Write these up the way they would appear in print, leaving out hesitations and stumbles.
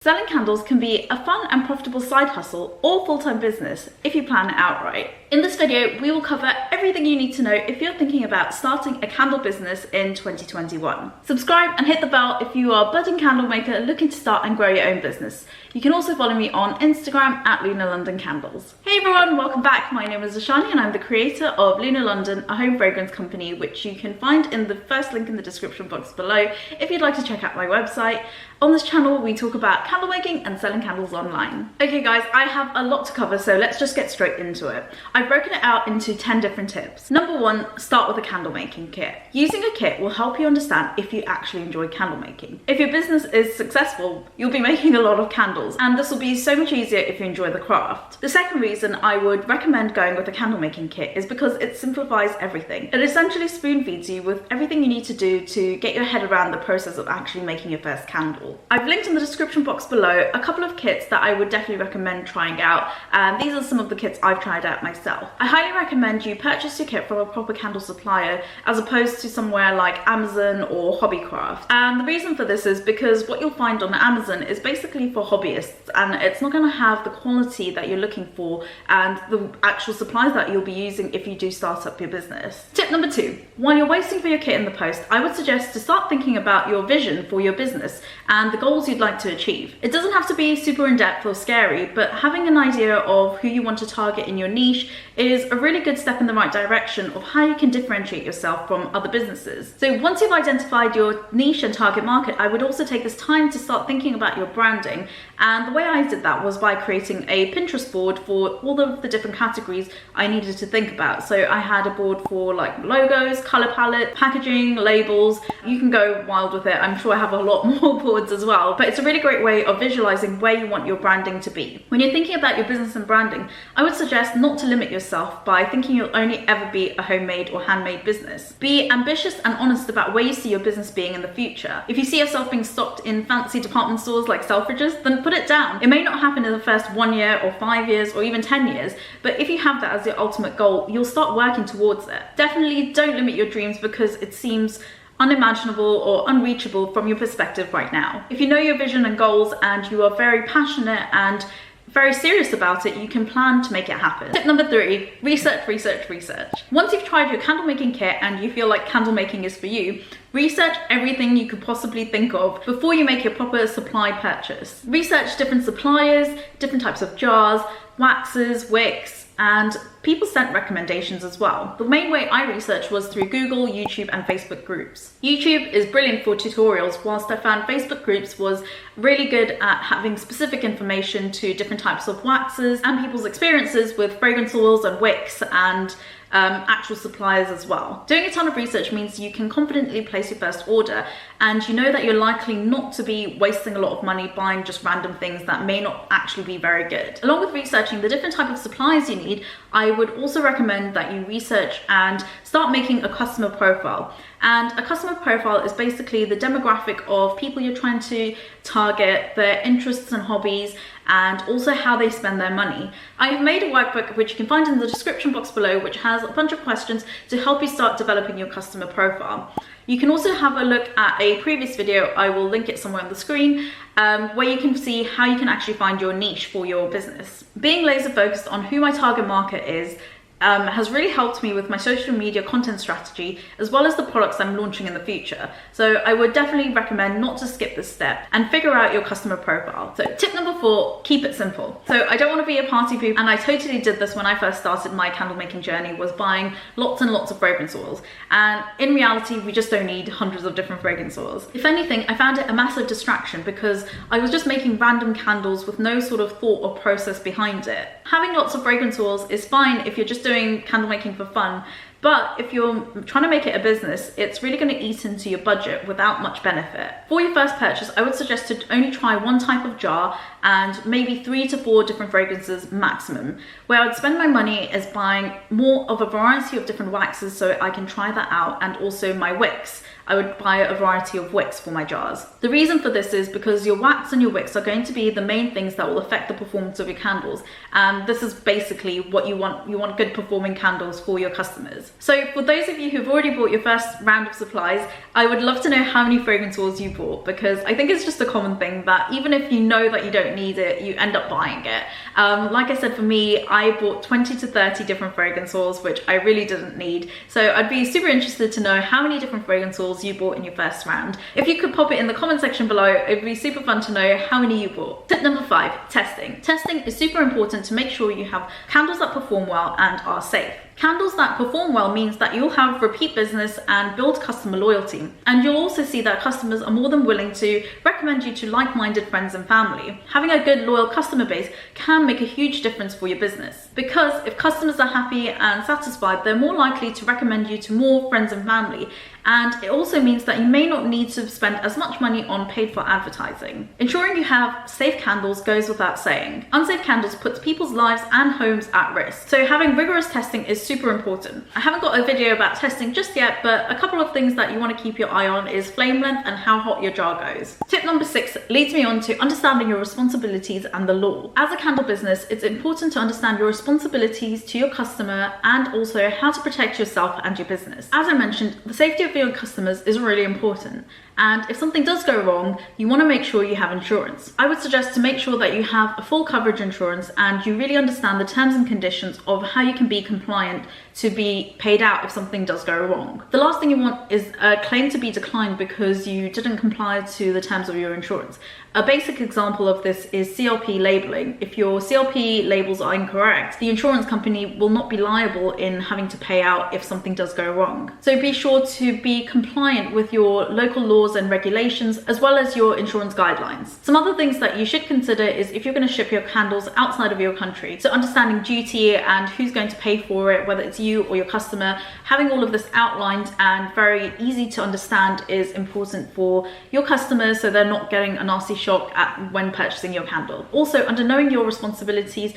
Selling candles can be a fun and profitable side hustle or full-time business if you plan it out right. In this video, we will cover everything you need to know if you're thinking about starting a candle business in 2021. Subscribe and hit the bell if you are a budding candle maker looking to start and grow your own business. You can also follow me on Instagram at Luna London Candles. Hey everyone, welcome back. My name is Ashani and I'm the creator of Luna London, a home fragrance company, which you can find in the first link in the description box below if you'd like to check out my website. On this channel, we talk about candle making and selling candles online. Okay guys, I have a lot to cover, so let's just get straight into it. I've broken it out into 10 different tips. Number one, start with a candle making kit. Using a kit will help you understand if you actually enjoy candle making. If your business is successful, you'll be making a lot of candles, and this will be so much easier if you enjoy the craft. The second reason I would recommend going with a candle making kit is because it simplifies everything. It essentially spoon feeds you with everything you need to do to get your head around the process of actually making your first candle. I've linked in the description box below a couple of kits that I would definitely recommend trying out, and these are some of the kits I've tried out myself. I highly recommend you purchase your kit from a proper candle supplier as opposed to somewhere like Amazon or Hobbycraft. And the reason for this is because what you'll find on Amazon is basically for hobbyists, and it's not going to have the quality that you're looking for and the actual supplies that you'll be using if you do start up your business. Tip number two, while you're waiting for your kit in the post, I would suggest to start thinking about your vision for your business and the goals you'd like to achieve. It doesn't have to be super in-depth or scary, but having an idea of who you want to target in your niche is a really good step in the right direction of how you can differentiate yourself from other businesses. So once you've identified your niche and target market, I would also take this time to start thinking about your branding. And the way I did that was by creating a Pinterest board for all of the different categories I needed to think about. So I had a board for like logos, color palette, packaging, labels. You can go wild with it. I'm sure I have a lot more boards as well, but it's a really great way of visualizing where you want your branding to be. When you're thinking about your business and branding, I would suggest not to limit yourself by thinking you'll only ever be a homemade or handmade business. Be ambitious and honest about where you see your business being in the future. If you see yourself being stocked in fancy department stores like Selfridges, then put it down. It may not happen in the first 1 year or 5 years or even 10 years, but if you have that as your ultimate goal, you'll start working towards it. Definitely don't limit your dreams because it seems unimaginable or unreachable from your perspective right now. If you know your vision and goals and you are very passionate and very serious about it, you can plan to make it happen. Tip number three, research, research, research. Once you've tried your candle making kit and you feel like candle making is for you, research everything you could possibly think of before you make your proper supply purchase. Research different suppliers, different types of jars, waxes, wicks, and people sent recommendations as well. The main way I researched was through Google, YouTube, and Facebook groups. YouTube is brilliant for tutorials, whilst I found Facebook groups was really good at having specific information to different types of waxes and people's experiences with fragrance oils and wicks and actual suppliers as well. Doing a ton of research means you can confidently place your first order, and you know that you're likely not to be wasting a lot of money buying just random things that may not actually be very good. Along with researching the different type of supplies you need, I would also recommend that you research and start making a customer profile. And a customer profile is basically the demographic of people you're trying to target, their interests and hobbies, and also how they spend their money. I have made a workbook which you can find in the description box below, which has a bunch of questions to help you start developing your customer profile. You can also have a look at a previous video, I will link it somewhere on the screen, where you can see how you can actually find your niche for your business. Being laser focused on who my target market is has really helped me with my social media content strategy, as well as the products I'm launching in the future. So I would definitely recommend not to skip this step and figure out your customer profile. So tip number four, keep it simple. So I don't want to be a party pooper, and I totally did this when I first started my candle making journey, was buying lots and lots of fragrance oils. And in reality, we just don't need hundreds of different fragrance oils. If anything, I found it a massive distraction because I was just making random candles with no sort of thought or process behind it. Having lots of fragrance oils is fine if you're just doing candle making for fun, but if you're trying to make it a business, it's really going to eat into your budget without much benefit. For your first purchase, I would suggest to only try one type of jar and maybe 3 to 4 different fragrances maximum. Where I would spend my money is buying more of a variety of different waxes so I can try that out, and also my wicks. I would buy a variety of wicks for my jars. The reason for this is because your wax and your wicks are going to be the main things that will affect the performance of your candles, and this is basically what you want. You want good performing candles for your customers. So for those of you who've already bought your first round of supplies, I would love to know how many fragrance oils you bought, because I think it's just a common thing that even if you know that you don't need it, you end up buying it. Like I said, for me, I bought 20 to 30 different fragrance oils, which I really didn't need. So I'd be super interested to know how many different fragrance oils you bought in your first round. If you could pop it in the comment section below, it'd be super fun to know how many you bought. Tip number 5, testing. Testing is super important to make sure you have candles that perform well and are safe. Candles that perform well means that you'll have repeat business and build customer loyalty. And you'll also see that customers are more than willing to recommend you to like-minded friends and family. Having a good loyal customer base can make a huge difference for your business. Because if customers are happy and satisfied, they're more likely to recommend you to more friends and family. And it also means that you may not need to spend as much money on paid for advertising. Ensuring you have safe candles goes without saying. Unsafe candles puts people's lives and homes at risk. So having rigorous testing is super important. I haven't got a video about testing just yet, but a couple of things that you want to keep your eye on is flame length and how hot your jar goes. Tip number 6 leads me on to understanding your responsibilities and the law. As a candle business, it's important to understand your responsibilities to your customer and also how to protect yourself and your business. As I mentioned, the safety of your customers is really important. And if something does go wrong, you want to make sure you have insurance. I would suggest to make sure that you have a full coverage insurance and you really understand the terms and conditions of how you can be compliant to be paid out if something does go wrong. The last thing you want is a claim to be declined because you didn't comply to the terms of your insurance. A basic example of this is CLP labeling. If your CLP labels are incorrect, the insurance company will not be liable in having to pay out if something does go wrong. So be sure to be compliant with your local laws and regulations, as well as your insurance guidelines. Some other things that you should consider is if you're going to ship your candles outside of your country. So understanding duty and who's going to pay for it, whether it's you or your customer. Having all of this outlined and very easy to understand is important for your customers, so they're not getting a nasty shock when purchasing your candle. Also, under knowing your responsibilities,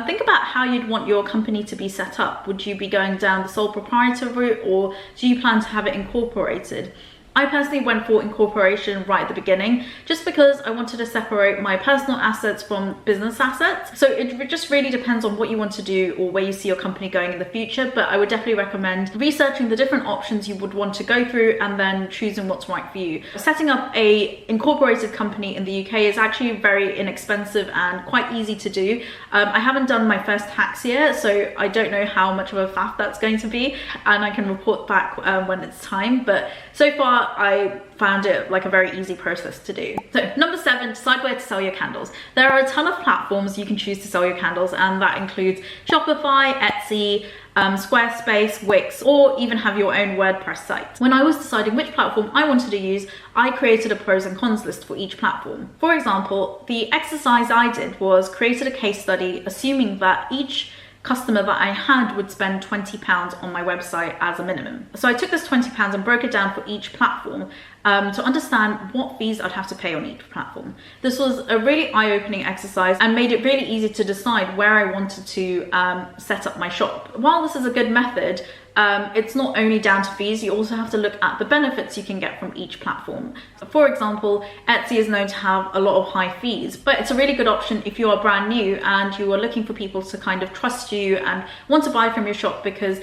think about how you'd want your company to be set up. Would you be going down the sole proprietor route, or do you plan to have it incorporated? I personally went for incorporation right at the beginning, just because I wanted to separate my personal assets from business assets. So it just really depends on what you want to do or where you see your company going in the future, but I would definitely recommend researching the different options you would want to go through and then choosing what's right for you. Setting up a incorporated company in the UK is actually very inexpensive and quite easy to do. I haven't done my first tax yet, so I don't know how much of a faff that's going to be, and I can report back when it's time, but so far I found it like a very easy process to do. So number 7, decide where to sell your candles. There are a ton of platforms you can choose to sell your candles, and that includes Shopify, Etsy, Squarespace, Wix, or even have your own WordPress site. When I was deciding which platform I wanted to use, I created a pros and cons list for each platform. For example, the exercise I did was created a case study assuming that each customer that I had would spend £20 on my website as a minimum. So I took this £20 and broke it down for each platform to understand what fees I'd have to pay on each platform. This was a really eye-opening exercise and made it really easy to decide where I wanted to set up my shop. While this is a good method, it's not only down to fees, you also have to look at the benefits you can get from each platform. For example, Etsy is known to have a lot of high fees, but it's a really good option if you are brand new and you are looking for people to kind of trust you and want to buy from your shop, because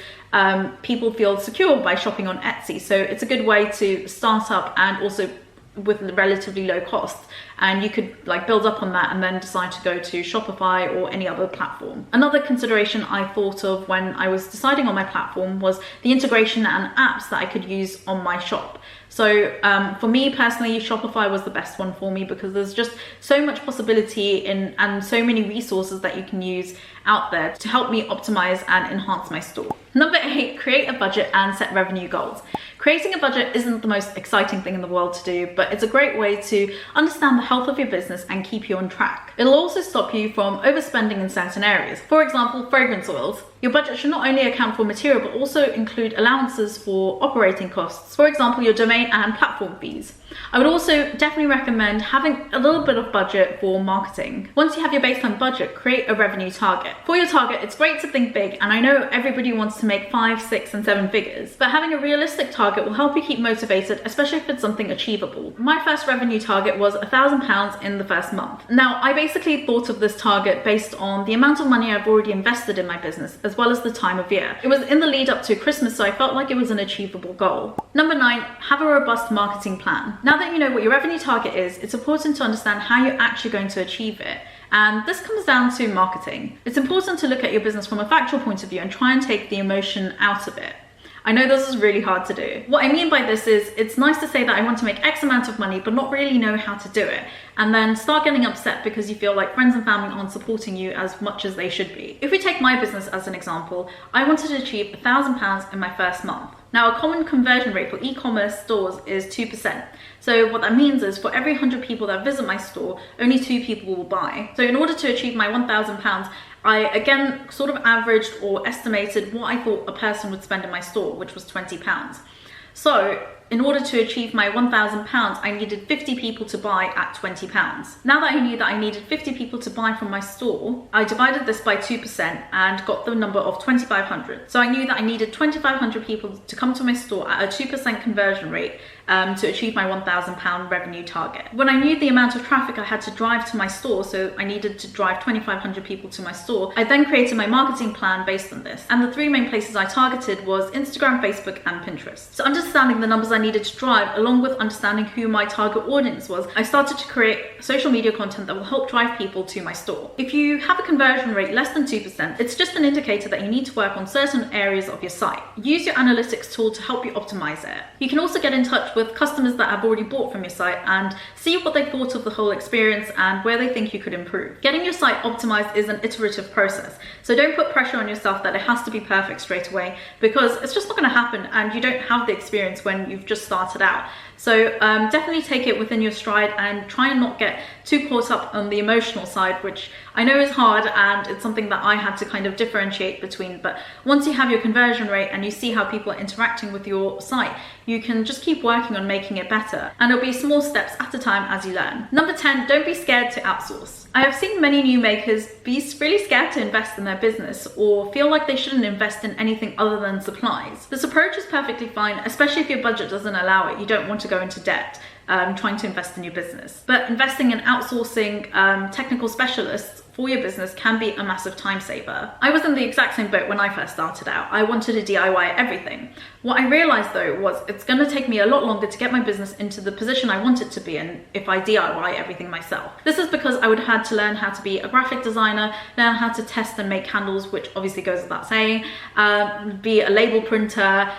people feel secure by shopping on Etsy. So it's a good way to start up, and also with relatively low costs, and you could like build up on that and then decide to go to Shopify or any other platform. Another consideration I thought of when I was deciding on my platform was the integration and apps that I could use on my shop. So for me personally, Shopify was the best one for me, because there's just so much possibility and so many resources that you can use out there to help me optimize and enhance my store. Number 8, create a budget and set revenue goals. Creating a budget isn't the most exciting thing in the world to do, but it's a great way to understand the health of your business and keep you on track. It'll also stop you from overspending in certain areas. For example, fragrance oils. Your budget should not only account for material, but also include allowances for operating costs, for example, your domain and platform fees. I would also definitely recommend having a little bit of budget for marketing. Once you have your baseline budget, create a revenue target. For your target, it's great to think big, and I know everybody wants to make 5, 6, and 7 figures, but having a realistic target will help you keep motivated, especially if it's something achievable. My first revenue target was £1,000 in the first month. Now, I basically thought of this target based on the amount of money I've already invested in my business, as well as the time of year. It was in the lead up to Christmas, so I felt like it was an achievable goal. Number 9, have a robust marketing plan. Now that you know what your revenue target is, it's important to understand how you're actually going to achieve it. And this comes down to marketing. It's important to look at your business from a factual point of view and try and take the emotion out of it. I know this is really hard to do. What I mean by this is, it's nice to say that I want to make X amount of money, but not really know how to do it. And then start getting upset because you feel like friends and family aren't supporting you as much as they should be. If we take my business as an example, I wanted to achieve £1,000 in my first month. Now, a common conversion rate for e-commerce stores is 2%. So what that means is for every 100 people that visit my store, only 2 people will buy. So in order to achieve my £1,000, I again sort of averaged or estimated what I thought a person would spend in my store, which was £20. So in order to achieve my £1,000, I needed 50 people to buy at £20. Now that I knew that I needed 50 people to buy from my store, I divided this by 2% and got the number of 2,500. So I knew that I needed 2,500 people to come to my store at a 2% conversion rate to achieve my £1,000 revenue target. When I knew the amount of traffic I had to drive to my store, so I needed to drive 2,500 people to my store, I then created my marketing plan based on this. And the 3 main places I targeted was Instagram, Facebook, and Pinterest. So understanding the numbers I needed to drive, along with understanding who my target audience was, I started to create social media content that will help drive people to my store. If you have a conversion rate less than 2%, it's just an indicator that you need to work on certain areas of your site. Use your analytics tool to help you optimize it. You can also get in touch with customers that have already bought from your site and see what they thought of the whole experience and where they think you could improve. Getting your site optimized is an iterative process, so don't put pressure on yourself that it has to be perfect straight away, because it's just not going to happen and you don't have the experience when you've just started out. So definitely take it within your stride and try and not get too caught up on the emotional side, which I know is hard and it's something that I had to kind of differentiate between. But once you have your conversion rate and you see how people are interacting with your site, you can just keep working on making it better. And it'll be small steps at a time as you learn. Number 10, don't be scared to outsource. I have seen many new makers be really scared to invest in their business or feel like they shouldn't invest in anything other than supplies. This approach is perfectly fine, especially if your budget doesn't allow it. You don't want to go into debt trying to invest in your business. But investing in outsourcing technical specialists for your business can be a massive time saver. I was in the exact same boat when I first started out. I wanted to DIY everything. What I realized though was it's going to take me a lot longer to get my business into the position I want it to be in if I DIY everything myself. This is because I would have had to learn how to be a graphic designer, learn how to test and make candles, which obviously goes without saying, be a label printer,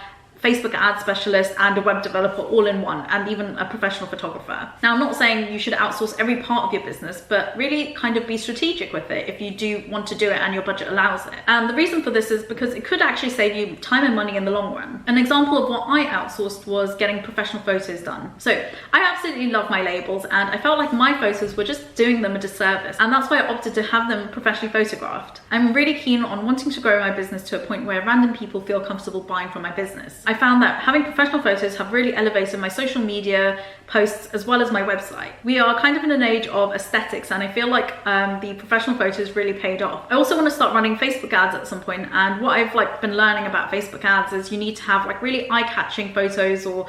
Facebook ad specialist, and a web developer all in one, and even a professional photographer. Now, I'm not saying you should outsource every part of your business, but really kind of be strategic with it if you do want to do it and your budget allows it. And the reason for this is because it could actually save you time and money in the long run. An example of what I outsourced was getting professional photos done. So I absolutely love my labels and I felt like my photos were just doing them a disservice, and that's why I opted to have them professionally photographed. I'm really keen on wanting to grow my business to a point where random people feel comfortable buying from my business. I found that having professional photos have really elevated my social media posts as well as my website. We are kind of in an age of aesthetics, and I feel like the professional photos really paid off. I also want to start running Facebook ads at some point, and what I've been learning about Facebook ads is you need to have really eye-catching photos or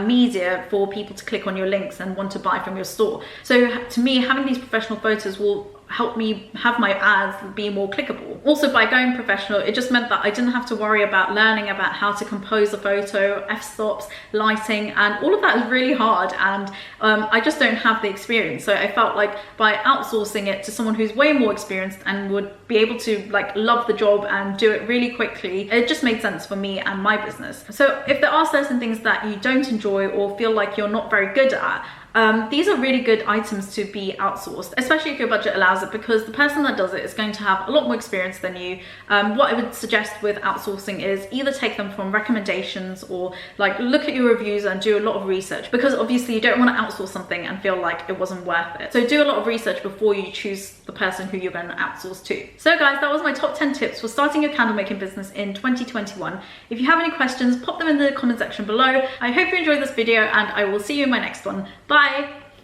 media for people to click on your links and want to buy from your store. So to me, having these professional photos will help me have my ads be more clickable. Also, by going professional, it just meant that I didn't have to worry about learning about how to compose a photo, f-stops, lighting, and all of that is really hard, and I just don't have the experience. So I felt like by outsourcing it to someone who's way more experienced and would be able to love the job and do it really quickly, it just made sense for me and my business. So if there are certain things that you don't enjoy or feel like you're not very good at, these are really good items to be outsourced, especially if your budget allows it, because the person that does it is going to have a lot more experience than you. What I would suggest with outsourcing is either take them from recommendations or like look at your reviews and do a lot of research, because obviously you don't want to outsource something and feel like it wasn't worth it. So do a lot of research before you choose the person who you're going to outsource to. So guys, that was my top 10 tips for starting your candle making business in 2021. If you have any questions, pop them in the comment section below. I hope you enjoyed this video, and I will see you in my next one. Bye!